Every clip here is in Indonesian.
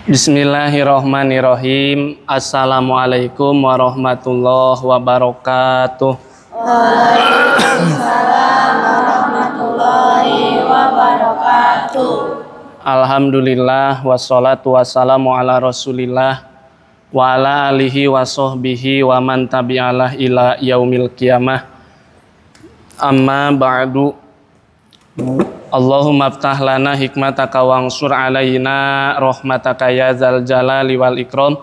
Bismillahirrahmanirrahim. Assalamualaikum warahmatullahi wabarakatuh. Waalaikumsalam warahmatullahi wabarakatuh. Alhamdulillah wassalatu wassalamu ala Rasulillah wa ala alihi wa sahbihi wa man tabi'alah ila yaumil qiyamah. Amma ba'du. Allahumma aftah lana hikmataka wansur alaina rahmataka ya zal jalali wal ikram.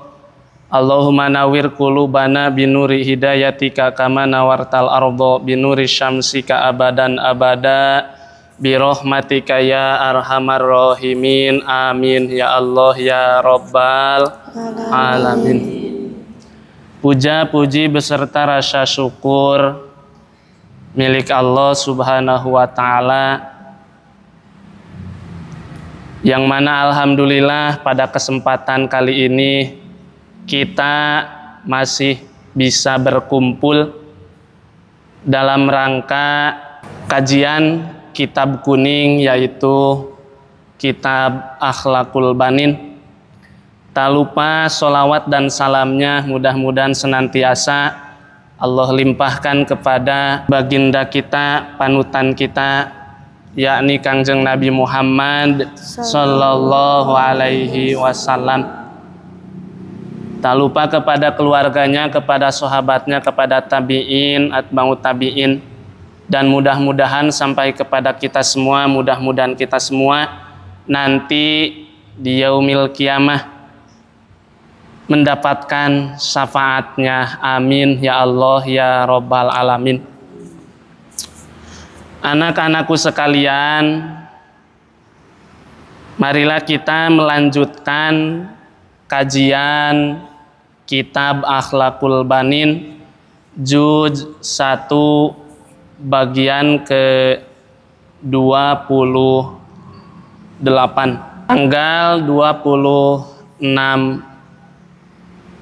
Allahumma nawwir qulubana binuri hidayatika kama nawartal ardo binuri syamsika abadan abada birahmatika ya arhamar rahimin. Amin ya Allah ya rabbal alamin. Puja puji beserta rasa syukur milik Allah subhanahu wa ta'ala, yang mana alhamdulillah pada kesempatan kali ini kita masih bisa berkumpul dalam rangka kajian kitab kuning, yaitu kitab Akhlaqul Banin. Tak lupa sholawat dan salamnya mudah-mudahan senantiasa Allah limpahkan kepada baginda kita, panutan kita, yakni Kangjeng Nabi Muhammad sallallahu alaihi wasallam. Tak lupa kepada keluarganya, kepada sahabatnya, kepada tabi'in, atba'ut tabi'in, dan mudah-mudahan sampai kepada kita semua, mudah-mudahan kita semua nanti di yaumil qiyamah mendapatkan syafaatnya. Amin ya Allah ya rabbal alamin. Anak-anakku sekalian, marilah kita melanjutkan kajian kitab Akhlaqul Banin juz 1 bagian ke-28, tanggal 26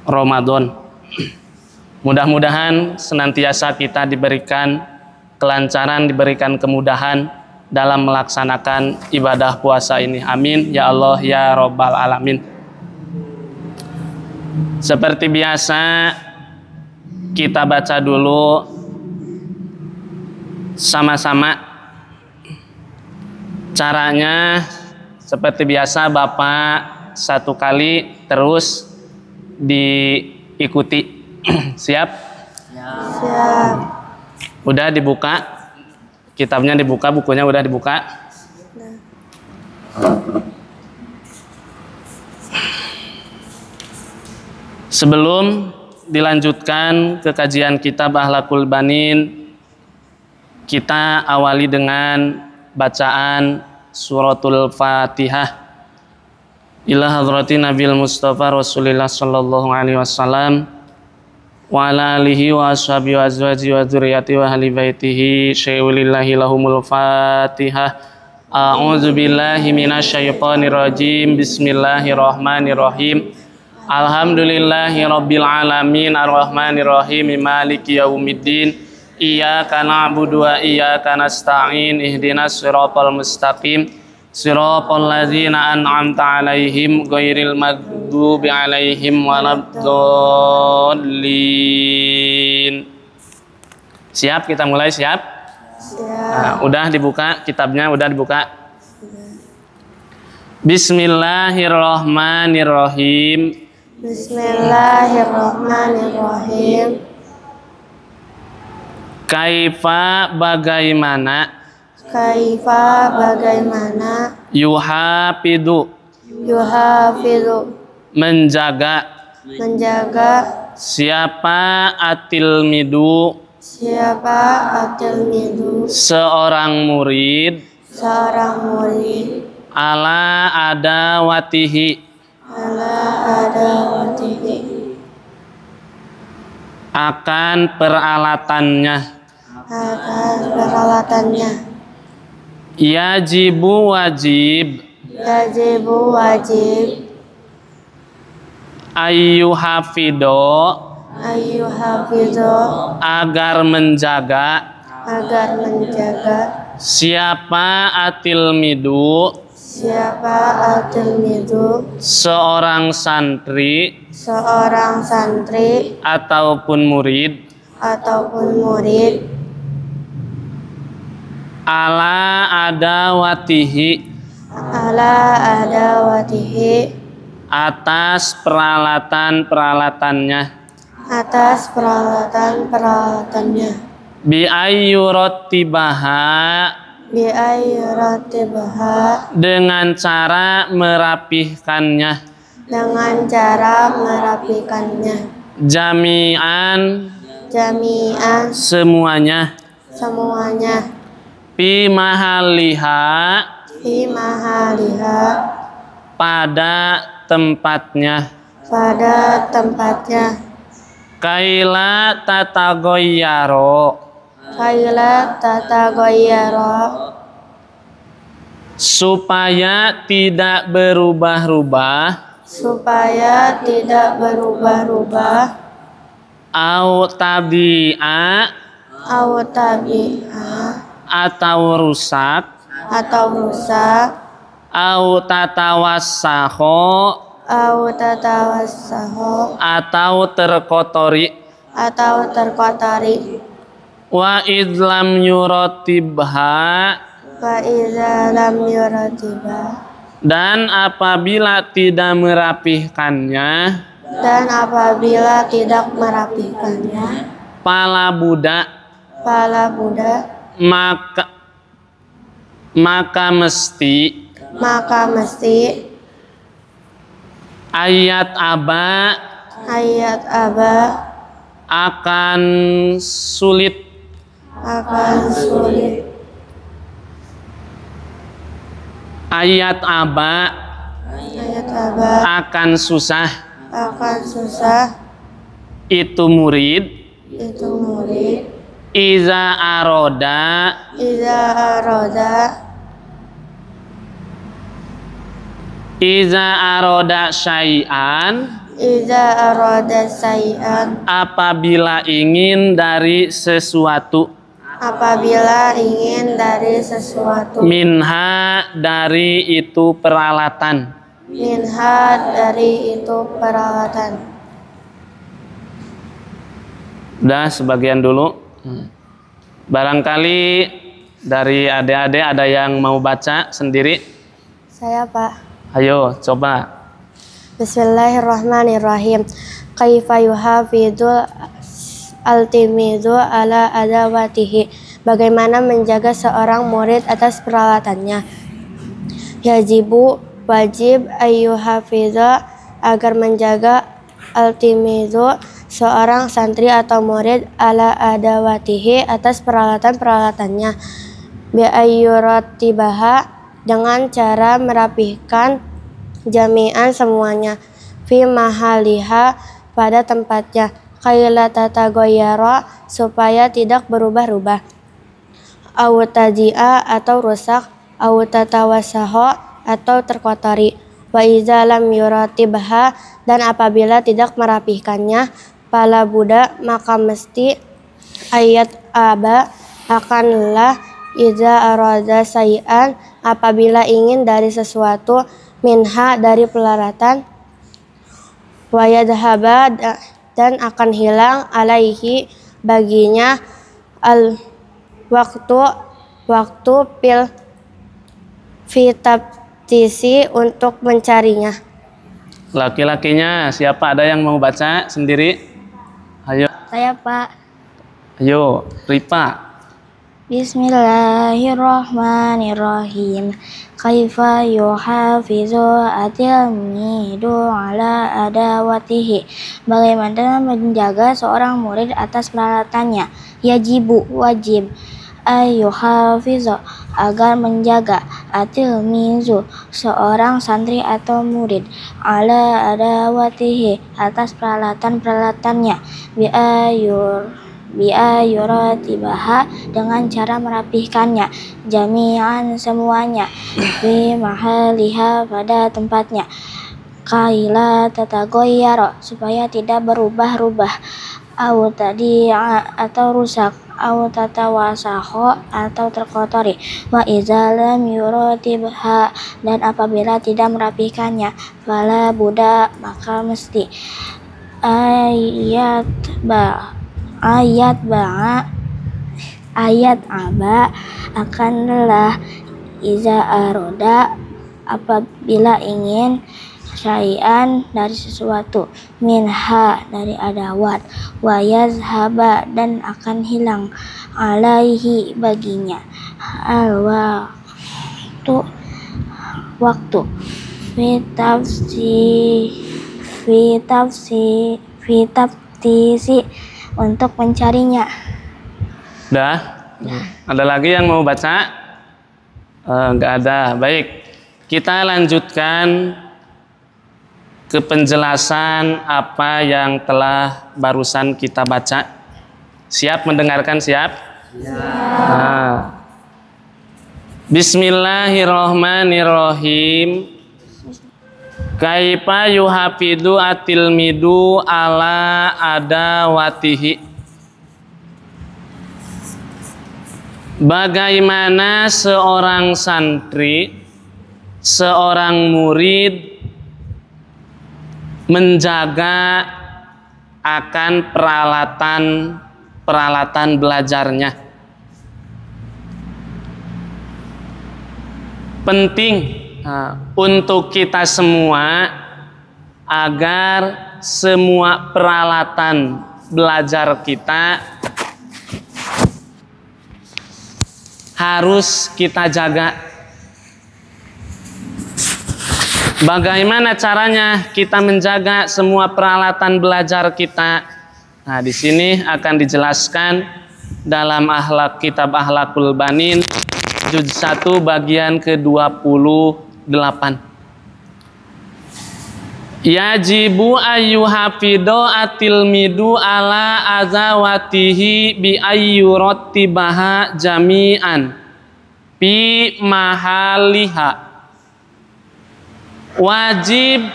Ramadan. Mudah-mudahan senantiasa kita diberikan kelancaran, diberikan kemudahan dalam melaksanakan ibadah puasa ini. Amin ya Allah ya rabbal alamin. Seperti biasa, kita baca dulu sama-sama. Caranya seperti biasa, Bapak satu kali terus diikuti. Siap? Siap. Udah dibuka, kitabnya dibuka, bukunya udah dibuka. Sebelum dilanjutkan ke kajian kitab Akhlaqul Banin, kita awali dengan bacaan suratul Fatihah ila hadrati Nabil Mustafa Rasulillah sallallahu alaihi wasallam wa ala alihi wa ashabihi wa azwaji wa dzurriyyati wa ahli baitihi syai'ulillahi lahumul Fatihah. A'udzu billahi minasyaitonir rajim. Bismillahirrahmanirrahim. Alhamdulillahi rabbil alamin arrahmanir rahim maliki yaumiddin. Iyyaka na'budu wa iyyaka nasta'in. Ihdinas siratal mustaqim. Siratal ladzina an'amta 'alaihim ghairil maghdubi 'alaihim waladdallin. Siap, kita mulai. Siap? Nah, udah dibuka kitabnya, udah dibuka. Bismillahirrahmanirrahim. Bismillahirrahmanirrahim. Kaifa bagaimana, yuhafidu menjaga, siapa atilmidu seorang murid, ala adawatihi akan peralatannya, yajibu wajib, ayyuhafido agar menjaga, siapa atilmidu Siapa al-tilmizu? Seorang santri Seorang santri ataupun murid ataupun murid ala adawatihi ala adawatihi atas peralatan-peralatannya atas peralatan-peralatannya bi ayyurattibaha bi'ayyuratibaha dengan cara merapihkannya dengan cara merapikannya jami'an jami'an semuanya semuanya fi mahaliha fi mahaliha pada tempatnya pada tempatnya kaila tatagoyyaro kaila tatagoyyara supaya tidak berubah-ubah supaya tidak berubah-ubah au tabi'a au tabi'a atau rusak atau rusak au tatawassaho au tatawassaho atau terkotori atau terkotori wa idlam yuratibha wa iza lam yuratiba dan apabila tidak merapihkannya dan apabila tidak merapikannya pala budak pala budak maka mesti ayat aba akan sulit ayat aba akan susah itu murid iza aroda syai'an apabila ingin dari sesuatu minha dari itu peralatan udah sebagian dulu barangkali dari adik-adik ada yang mau baca sendiri Saya Pak. ayo coba Bismillahirrahmanirrahim. Kaifa yuhafidul altimizu ala adawatihi. Bagaimana menjaga seorang murid atas peralatannya? Yajibu wajib ayyuhafiza agar menjaga altimizu seorang santri atau murid ala adawatihi atas peralatan-peralatannya. Bi ayyuratibaha dengan cara merapihkan jami'an semuanya fi mahaliha pada tempatnya kaila tatagoyyara supaya tidak berubah-ubah au taji'a atau rusak au tatawassaho atau terkotori wa iza lam yuratibha dan apabila tidak merapihkannya pala budak maka mesti ayat aba akanlah iza arada sayan apabila ingin dari sesuatu minha dari peralatan wa yadhhaba dan akan hilang alaihi baginya al waktu pil fitaftisi untuk mencarinya. Laki-lakinya siapa, ada yang mau baca sendiri? Ayo. Saya Pak. Ayo Ripa. Bismillahirrahmanirrahim. Kaifa yuhafizu at-tilmidu ala adawatihi. Bagaimana menjaga seorang murid atas peralatannya? Yajibu wajib ayyuhafizu agar menjaga at-tilmizu seorang santri atau murid ala adawatihi atas peralatan-peralatannya bi'ayuratibaha dengan cara merapihkannya jami'an semuanya fi mahaliha pada tempatnya kaila tatagoyyara supaya tidak berubah-ubah au tadi'a atau rusak, au tatawasakho atau terkotori, wa iza lam yuratibha dan apabila tidak merapikannya, fala buddha maka mesti ayat aba akan lelah iza aroda apabila ingin syai'an dari sesuatu, minha dari adawat, wa yazhaba dan akan hilang, alaihi baginya, waktu fitaftisi untuk mencarinya. Udah? Ada lagi yang mau baca? Enggak ada. Baik, kita lanjutkan ke penjelasan apa yang telah barusan kita baca. Siap mendengarkan? Siap? Nah. Bismillahirrohmanirrohim. Kaifa yuhafidu atilmidu ala adawatihi. Bagaimana seorang santri, seorang murid menjaga akan peralatan belajarnya. Penting untuk kita semua agar semua peralatan belajar kita harus kita jaga. Bagaimana caranya kita menjaga semua peralatan belajar kita? Nah, di sini akan dijelaskan dalam kitab Akhlaqul Banin juz 1 bagian ke-28. Yajibu ayyuhafido atilmidu ala azawatihi bi ayyurattibaha jami'an fi mahaliha. Wajib,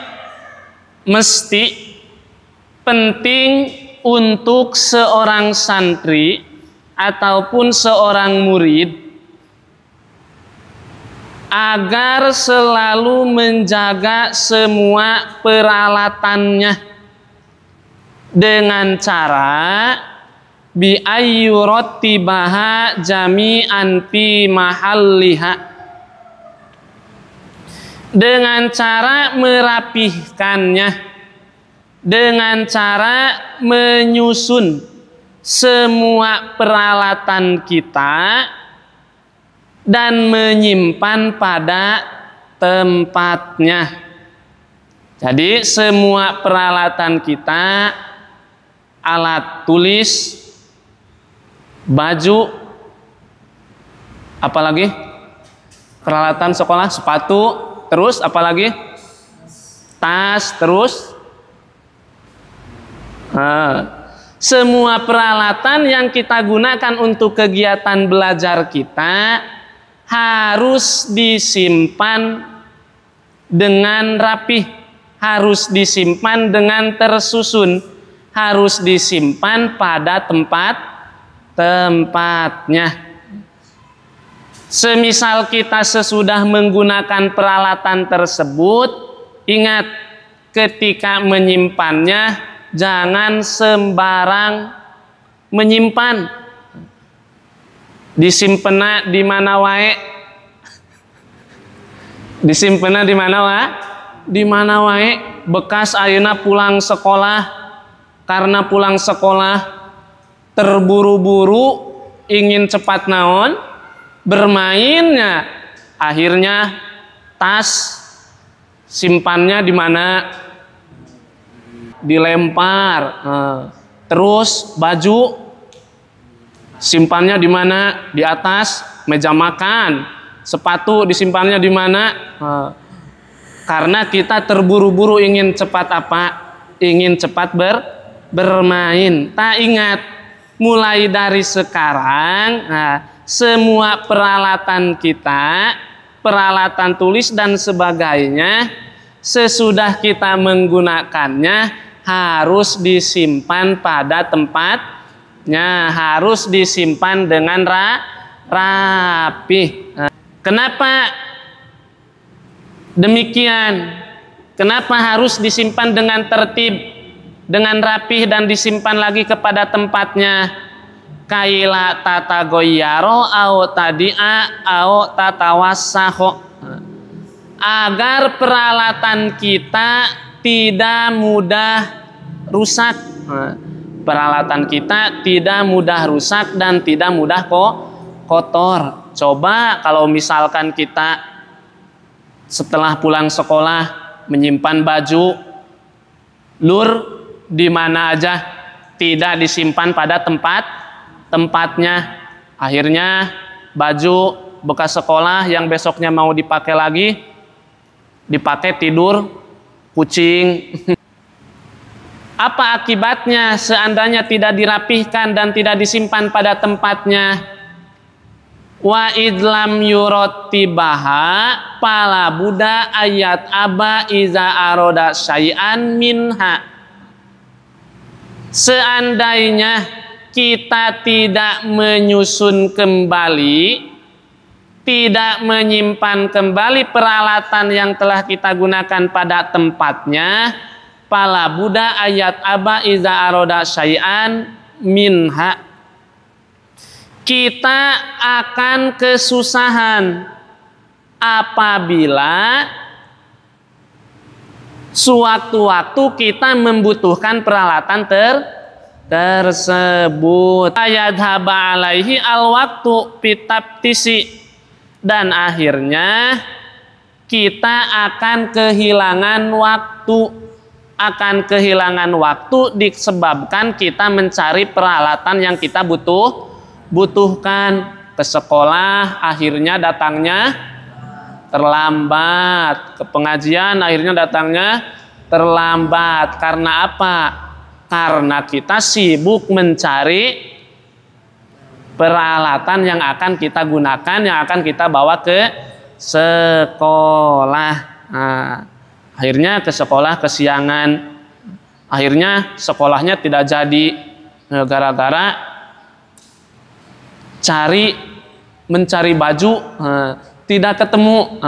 mesti, penting untuk seorang santri ataupun seorang murid agar selalu menjaga semua peralatannya dengan cara bi ayyurattibaha jami'an fi mahalliha, dengan cara merapihkannya, dengan cara menyusun semua peralatan kita dan menyimpan pada tempatnya. Jadi semua peralatan kita, alat tulis, baju, apalagi peralatan sekolah, sepatu, terus apalagi tas, terus semua peralatan yang kita gunakan untuk kegiatan belajar kita harus disimpan dengan rapih, harus disimpan dengan tersusun, harus disimpan pada tempatnya. Semisal kita sesudah menggunakan peralatan tersebut, ingat ketika menyimpannya jangan sembarang menyimpan. Disimpenna di mana wae. Disimpenna di mana wae? Di mana wae. Bekas ayeuna pulang sekolah, karena pulang sekolah terburu-buru ingin cepat naon bermainnya, akhirnya tas simpannya di mana? Dilempar. Terus baju simpannya di mana? Di atas meja makan. Sepatu disimpannya di mana? Karena kita terburu-buru ingin cepat apa? Ingin cepat bermain. Tak ingat, mulai dari sekarang semua peralatan kita, peralatan tulis dan sebagainya, sesudah kita menggunakannya harus disimpan pada tempatnya, harus disimpan dengan rapi. Kenapa demikian? Kenapa harus disimpan dengan tertib, dengan rapih dan disimpan lagi kepada tempatnya? Kaila tatagoyaro au tadi'a au tatawassaho, agar peralatan kita tidak mudah rusak. Peralatan kita tidak mudah rusak dan tidak mudah kotor. Coba kalau misalkan kita setelah pulang sekolah menyimpan baju lur di mana aja, tidak disimpan pada tempatnya, akhirnya baju bekas sekolah yang besoknya mau dipakai lagi dipakai tidur kucing. Apa akibatnya seandainya tidak dirapihkan dan tidak disimpan pada tempatnya? Wa idlam yurotibaha pala buddha ayat aba iza aroda syai'an minha. Seandainya kita tidak menyusun kembali, tidak menyimpan kembali peralatan yang telah kita gunakan pada tempatnya, pala buddha ayat aba iza aroda syai'an minha, kita akan kesusahan apabila sewaktu-waktu kita membutuhkan peralatan tersebut. Ayadhaba alaihi al-waktu pitaptisi, dan akhirnya kita akan kehilangan waktu, disebabkan kita mencari peralatan yang kita butuhkan. Ke sekolah akhirnya datangnya terlambat, ke pengajian akhirnya datangnya terlambat. Karena apa? Karena kita sibuk mencari peralatan yang akan kita gunakan, yang akan kita bawa ke sekolah. Nah, akhirnya ke sekolah kesiangan, akhirnya sekolahnya tidak jadi gara-gara mencari baju tidak ketemu,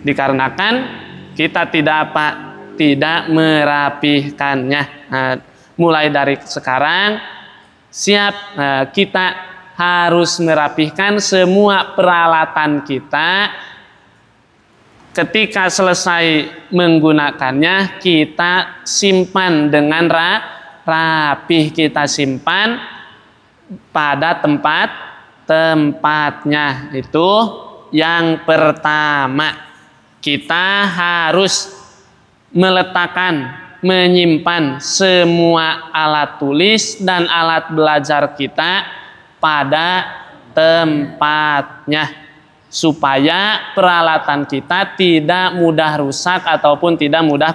dikarenakan kita tidak merapihkannya. Mulai dari sekarang siap, kita harus merapihkan semua peralatan kita. Ketika selesai menggunakannya, kita simpan dengan rapih, kita simpan pada tempatnya. Itu yang pertama, kita harus menyimpan semua alat tulis dan alat belajar kita pada tempatnya, supaya peralatan kita tidak mudah rusak ataupun tidak mudah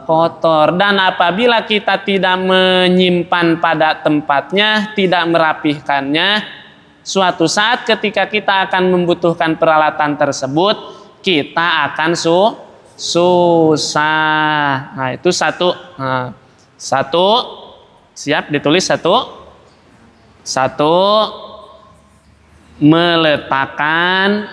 kotor. Dan apabila kita tidak menyimpan pada tempatnya, tidak merapihkannya, suatu saat ketika kita akan membutuhkan peralatan tersebut, kita akan susah. Nah, itu satu. Siap ditulis satu, meletakkan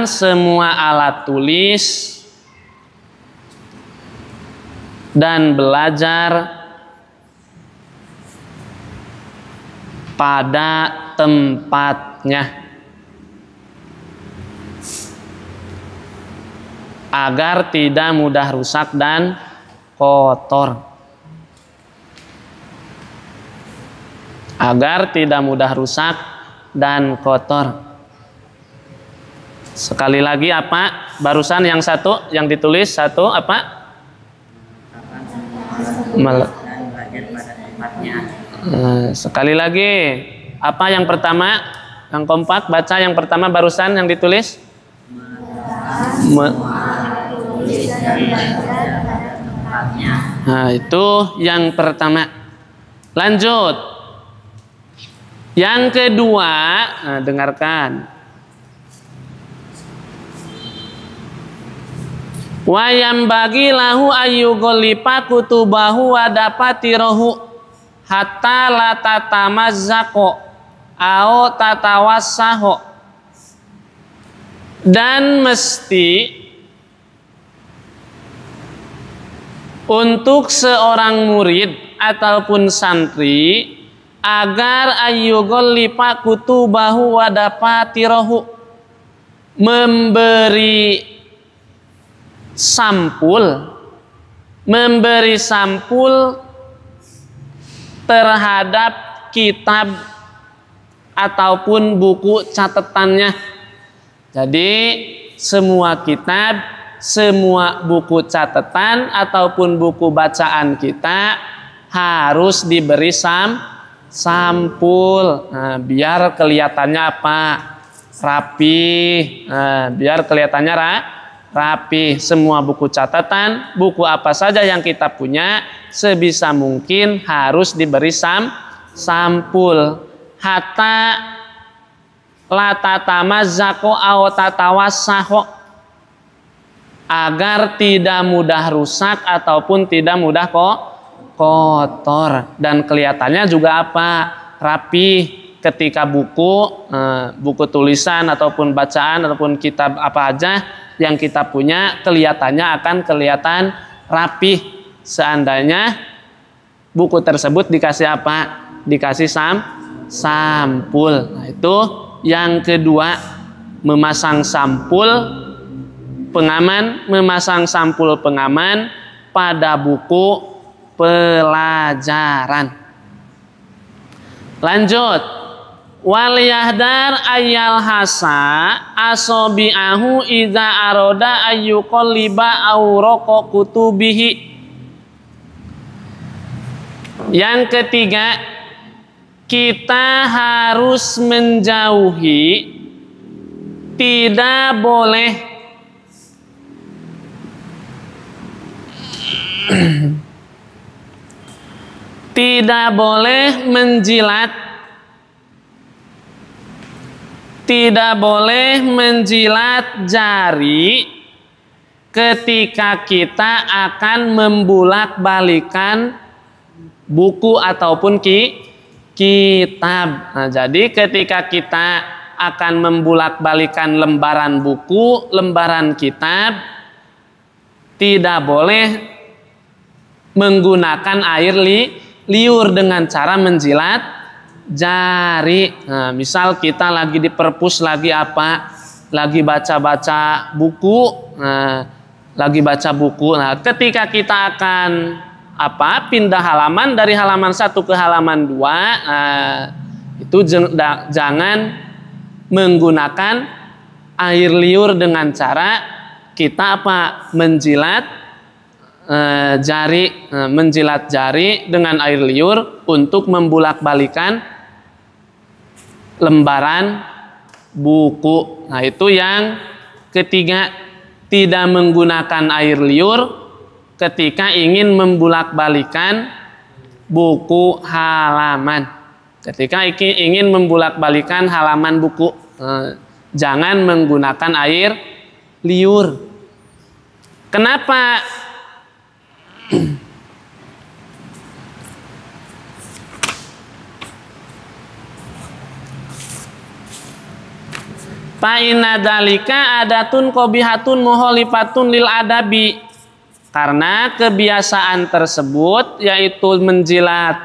semua alat tulis dan belajar pada tempatnya, agar tidak mudah rusak dan kotor. Sekali lagi apa? Barusan yang satu, yang ditulis satu apa? Sekali lagi, apa yang pertama? Yang kompak, baca yang pertama barusan yang ditulis. Nah, itu yang pertama. Lanjut. Yang kedua, nah, dengarkan. Wa yambagi lahu ayyughlifa kutubahu wa dapatirahu hatta la tatamazzaqo au tatawassaho. Dan mesti untuk seorang murid ataupun santri agar ayyughlifa kutubahu wa dapatirahu, memberi sampul terhadap kitab ataupun buku catatannya. Jadi semua kitab, semua buku catatan ataupun buku bacaan kita harus diberi sampul. Nah, biar kelihatannya apa? Rapi. Nah, biar kelihatannya rapi. Semua buku catatan, buku apa saja yang kita punya, sebisa mungkin harus diberi sampul. Hatta la tatamazzaqo aw tatawassaho, agar tidak mudah rusak ataupun tidak mudah kotor, dan kelihatannya juga apa? Rapi. Ketika buku tulisan ataupun bacaan ataupun kitab apa aja yang kita punya, kelihatannya akan kelihatan rapi. Seandainya buku tersebut dikasih apa? Dikasih sampul. Nah, itu yang kedua, memasang sampul pengaman, pada buku pelajaran. Lanjut. Wal yahdar ayal hasa asobi'ahu idza aroda ayyuqalliba awraqa kutubihi. Yang ketiga, kita harus menjauhi, tidak boleh menjilat jari ketika kita akan membulak-balikan buku ataupun kitab. Nah, jadi ketika kita akan membulak-balikan lembaran buku, lembaran kitab, tidak boleh menggunakan air liur dengan cara menjilat jari. Nah, misal kita lagi di perpus, lagi baca-baca buku, Nah, ketika kita akan pindah halaman dari halaman 1 ke halaman 2, itu jangan menggunakan air liur dengan cara kita menjilat jari dengan air liur untuk membulak-balikan lembaran buku. Nah, itu yang ketiga, tidak menggunakan air liur ketika ingin membulak-balikan buku halaman. Ketika ingin membulak-balikan halaman buku, jangan menggunakan air liur. Kenapa? Fa inna dzalika adatun qabihatun mukhalifatun lil adabi. Karena kebiasaan tersebut yaitu menjilat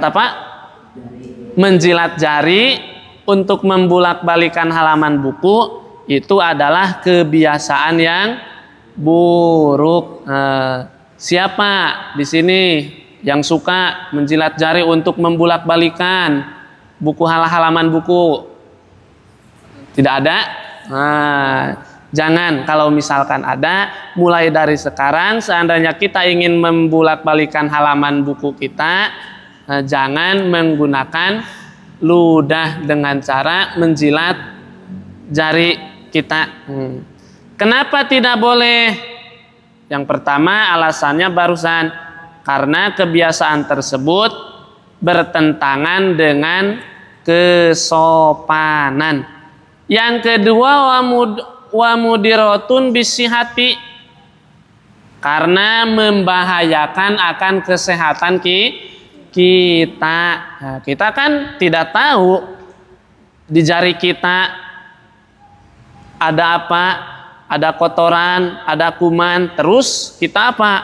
apa? Menjilat jari untuk membulak-balikan halaman buku, itu adalah kebiasaan yang buruk. Siapa di sini yang suka menjilat jari untuk membulak-balikan buku, halaman buku? Tidak ada? Nah, jangan. Kalau misalkan ada, mulai dari sekarang seandainya kita ingin membulak-balikan halaman buku kita, jangan menggunakan ludah dengan cara menjilat jari kita. Kenapa tidak boleh Yang pertama alasannya barusan, karena kebiasaan tersebut bertentangan dengan kesopanan. Yang kedua wa mudiratun bisihati, karena membahayakan akan kesehatan kita. Nah, kita kan tidak tahu di jari kita ada apa, ada kotoran, ada kuman, terus kita apa?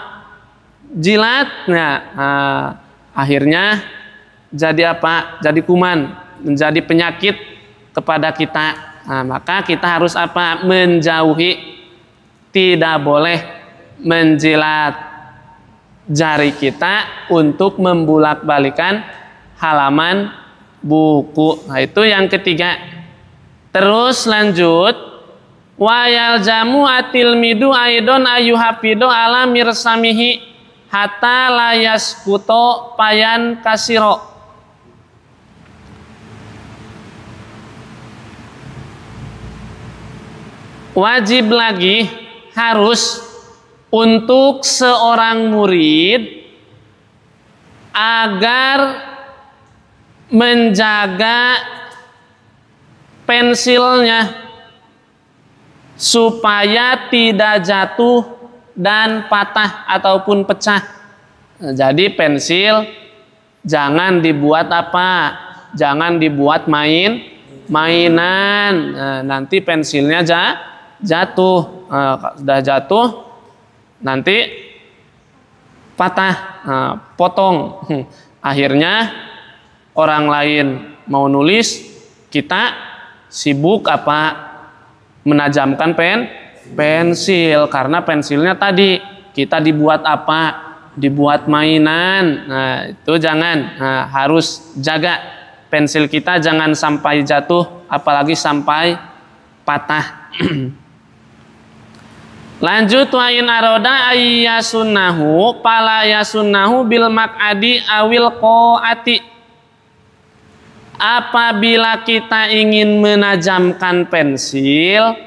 Jilatnya. Nah, akhirnya jadi apa? Jadi kuman, menjadi penyakit kepada kita. Nah, maka kita harus apa? Menjauhi, tidak boleh menjilat jari kita untuk membulak-balikan halaman buku. Nah, itu yang ketiga. Terus lanjut, wayal jamu atil midu aidon ayuhapido ala mirsamihi hatta layas kuto payan kasiro. Wajib lagi, harus untuk seorang murid agar menjaga pensilnya supaya tidak jatuh dan patah ataupun pecah. Jadi pensil jangan dibuat apa? Jangan dibuat mainan. Nanti pensilnya jatuh. Sudah jatuh nanti patah, potong. Akhirnya orang lain mau nulis, kita sibuk apa? Menajamkan pensil, karena pensilnya tadi kita dibuat apa? Dibuat mainan. Nah, itu jangan. Nah, harus jaga pensil kita jangan sampai jatuh, apalagi sampai patah. Lanjut, wa in aroda ayyasunnahu pala yasunnahu bil maq'adi awil qa'ati. Apabila kita ingin menajamkan pensil,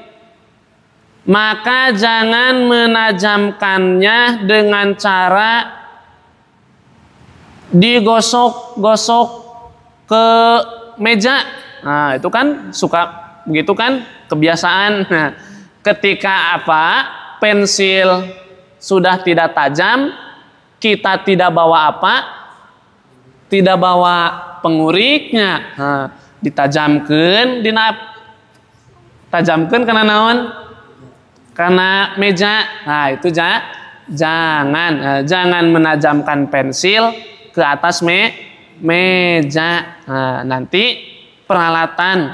maka jangan menajamkannya dengan cara digosok-gosok ke meja. Nah, itu kan suka begitu kan kebiasaan. Nah, ketika apa? Pensil sudah tidak tajam, kita tidak bawa apa? Tidak bawa penguriknya. Nah, ditajamkan, tajamkan karena naon? Karena meja. Nah, itu jangan menajamkan pensil ke atas meja. Nah, nanti peralatan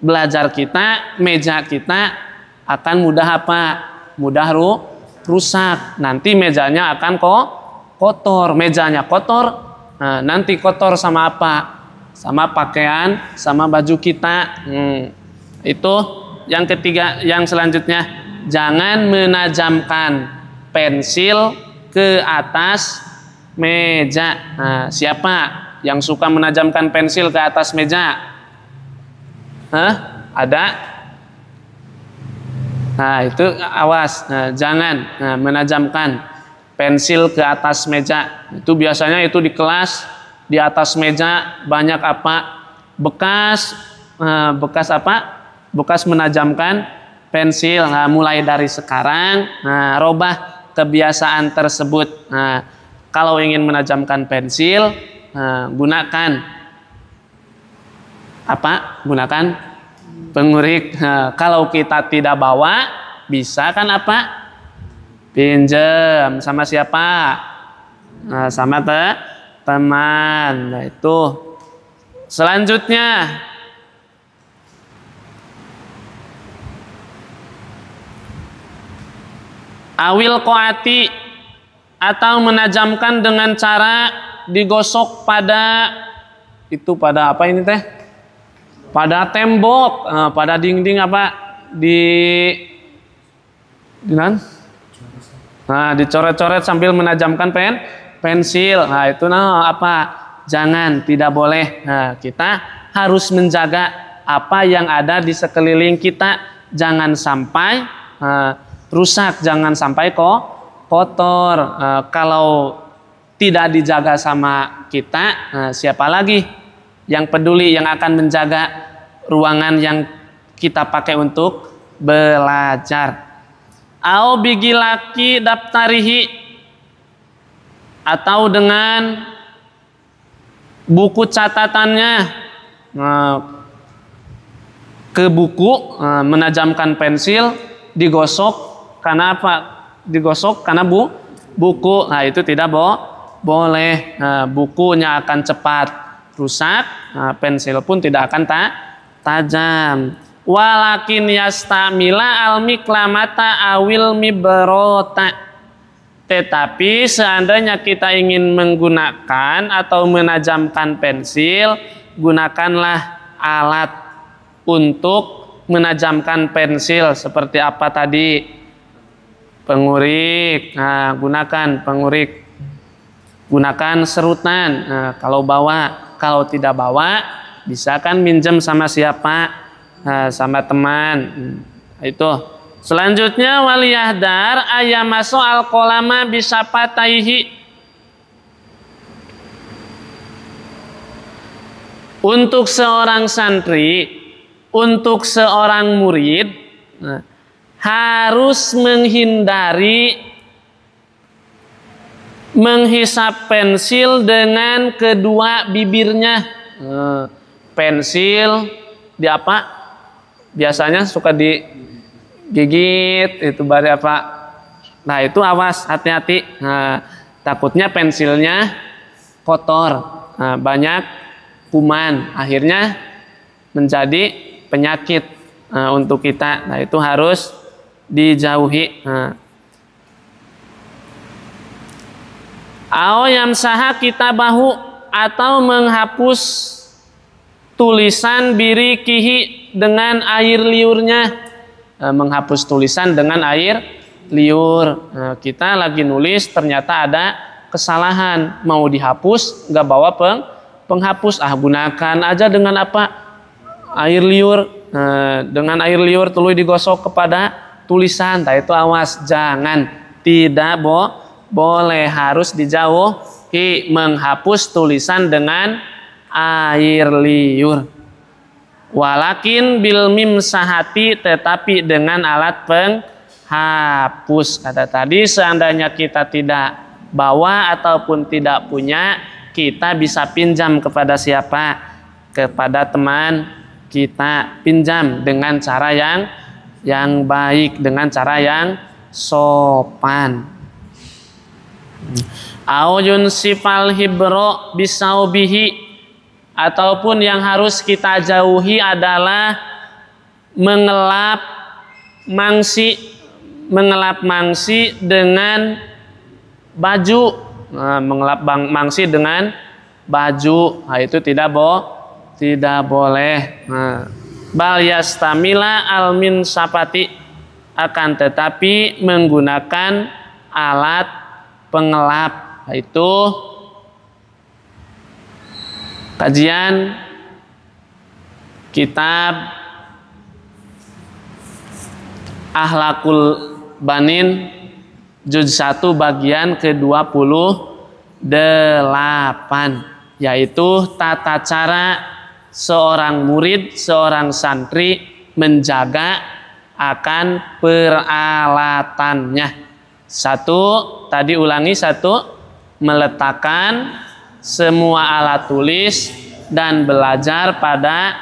belajar kita, meja kita akan mudah apa? Mudah rusak. Nanti mejanya akan kotor. Mejanya kotor. Nah, nanti kotor sama apa? Sama pakaian, sama baju kita. Itu yang ketiga. Yang selanjutnya, jangan menajamkan pensil ke atas meja. Nah, siapa yang suka menajamkan pensil ke atas meja? Ada? Nah, itu awas. Nah, jangan menajamkan pensil ke atas meja. Itu biasanya itu di kelas, di atas meja banyak apa? Bekas apa? Bekas menajamkan pensil. Nah, mulai dari sekarang, robah kebiasaan tersebut. Nah, kalau ingin menajamkan pensil, gunakan apa? Gunakan pengurik. Nah, kalau kita tidak bawa, bisa kan apa? Pinjam sama siapa? Nah, sama teman. Nah, itu. Selanjutnya, awil qoati, atau menajamkan dengan cara digosok pada apa ini teh? Pada tembok, pada dinding apa? Dicoret-coret sambil menajamkan pensil. Nah, itu apa? Jangan, tidak boleh. Nah, kita harus menjaga apa yang ada di sekeliling kita. Jangan sampai rusak, jangan sampai kotor. Kalau tidak dijaga sama kita, siapa lagi yang peduli, yang akan menjaga ruangan yang kita pakai untuk belajar? Au bigilaki daftarihi, atau dengan buku catatannya, ke buku, menajamkan pensil, digosok. Karena apa? Digosok karena buku. Nah, itu tidak boleh. Bukunya akan cepat rusak, pensil pun tidak akan tajam. Walakin yastamila al-miklamata awil mibrota. Tetapi seandainya kita ingin menggunakan atau menajamkan pensil, gunakanlah alat untuk menajamkan pensil. Seperti apa tadi? Pengurik. Gunakan pengurik. Gunakan serutan. Kalau bawa, kalau tidak bawa, bisa kan minjem sama siapa? Sama teman. Itu. Selanjutnya waliyahdar ayamaso al-kolama bisapataihi. Untuk seorang santri, untuk seorang murid, harus menghindari menghisap pensil dengan kedua bibirnya. Pensil di apa? Biasanya suka digigit, itu baru apa? Nah, itu awas, hati-hati. Takutnya pensilnya kotor, banyak kuman, akhirnya menjadi penyakit untuk kita. Nah, itu harus dijauhi. Au yamsaha kitabahu, atau menghapus tulisan birikihi dengan air liurnya. Menghapus tulisan dengan air liur. Kita lagi nulis ternyata ada kesalahan, mau dihapus nggak bawa penghapus, gunakan aja dengan apa? Air liur. Dengan air liur tuluy digosok kepada tulisan. Nah, itu awas, jangan, tidak boleh, harus dijauhi menghapus tulisan dengan air liur. Walakin bil mimsahati, tetapi dengan alat penghapus. Kata tadi, seandainya kita tidak bawa ataupun tidak punya, kita bisa pinjam kepada siapa? Kepada teman kita. Pinjam dengan cara yang baik, dengan cara yang sopan. Au yunsifal hibro bisaubihi, ataupun yang harus kita jauhi adalah mengelap mangsi dengan baju. Mengelap mangsi dengan baju, itu tidak boleh. Bal yastamila al minsapati, akan tetapi menggunakan alat pengelap. Itu kajian kitab Akhlakul Banin juz 1 bagian ke-28, yaitu tata cara seorang murid, seorang santri menjaga akan peralatannya. Tadi ulangi, meletakkan semua alat tulis dan belajar pada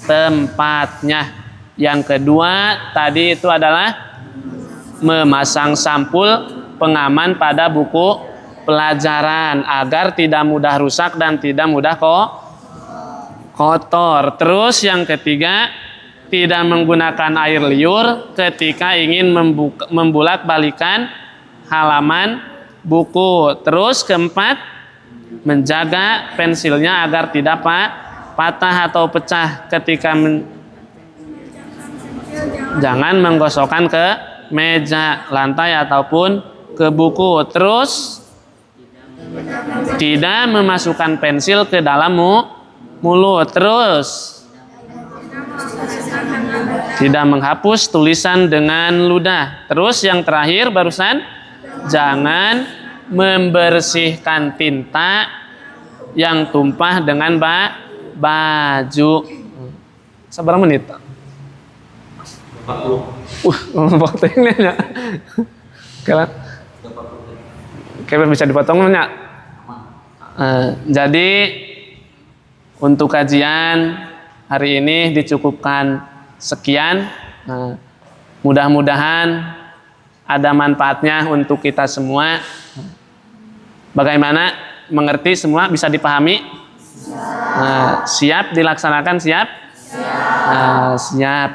tempatnya. Yang kedua tadi itu adalah memasang sampul pengaman pada buku pelajaran agar tidak mudah rusak dan tidak mudah kotor. Terus yang ketiga, tidak menggunakan air liur ketika ingin membulak-balikan halaman buku. Terus keempat, menjaga pensilnya agar tidak patah atau pecah ketika jangan menggosokkan ke meja, lantai ataupun ke buku. Terus tidak memasukkan pensil ke dalam mulut. Terus Tidak menghapus tulisan dengan ludah. Terus yang terakhir barusan, jangan membersihkan tinta yang tumpah dengan baju. Sabar menit. 40. Potongnya. Kalau bisa dipotongnya. Jadi untuk kajian hari ini dicukupkan sekian. Mudah-mudahan ada manfaatnya untuk kita semua. Bagaimana? Mengerti semua? Bisa dipahami? Siap dilaksanakan? Siap? Siap.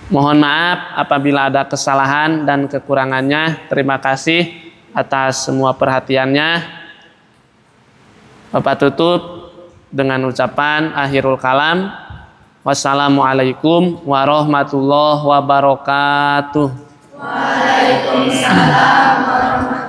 Mohon maaf apabila ada kesalahan dan kekurangannya. Terima kasih atas semua perhatiannya. Bapak tutup dengan ucapan akhirul kalam. Wassalamualaikum warahmatullahi wabarakatuh. Waalaikumsalam warahmatullahi wabarakatuh.